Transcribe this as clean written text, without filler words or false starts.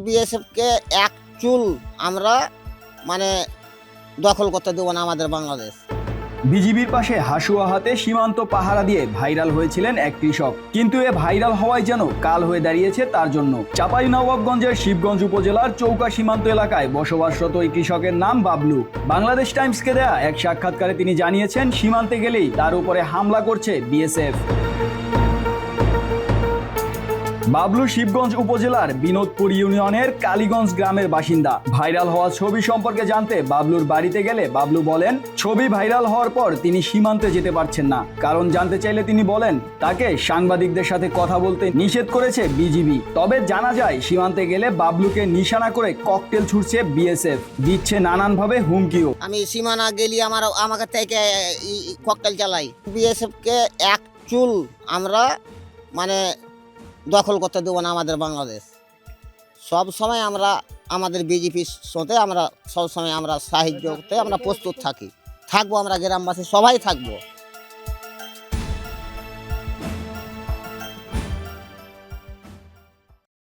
বিএসএফকে এক চুল আমরা মানে দখল করতে দেবো না আমাদের বাংলাদেশ। বিজিবির পাশে হাসুয়া হাতে সীমান্ত পাহারা দিয়ে ভাইরাল হয়েছিলেন এক কৃষক, কিন্তু এ ভাইরাল হওয়ায় যেন কাল হয়ে দাঁড়িয়েছে তার জন্য। চাঁপাইনবাবগঞ্জের শিবগঞ্জ উপজেলার চৌকা সীমান্ত এলাকায় বসবাসরত এই কৃষকের নাম বাবলু। বাংলাদেশ টাইমসকে দেয়া এক সাক্ষাৎকারে তিনি জানিয়েছেন, সীমান্তে গেলেই তার উপরে হামলা করছে বিএসএফ। বাবলু শিবগঞ্জ উপজেলার বিনোদপুর ইউনিয়নের কালীগঞ্জ গ্রামের বাসিন্দা। ভাইরাল হওয়া ছবি সম্পর্কে জানতে বাবলুর বাড়িতে গেলে বাবলু বলেন, ছবি ভাইরাল হওয়ার পর তিনি সীমান্তে যেতে পারছেন না। কারণ জানতে চাইলে তিনি বলেন, তাকে সাংবাদিকদের সাথে কথা বলতে নিষেধ করেছে বিজিবি। তবে জানা যায় সীমান্তে গেলে বাবলুকে নিশানা করে ককটেল ছুড়ছে বিএসএফ, দিচ্ছে নানানভাবে হুমকিও। আমি সীমানা গেলি আমাকে থেকে ককটেল চালাই। বিএসএফকে এক চুল আমরা মানে দখল করতে দেবো না আমাদের বাংলাদেশ। সব সময় আমরা আমাদের বিজেপির সাথে আমরা সব সময় আমরা সাহায্য করতে আমরা প্রস্তুত থাকবো। আমরা গ্রামবাসী সবাই থাকবো।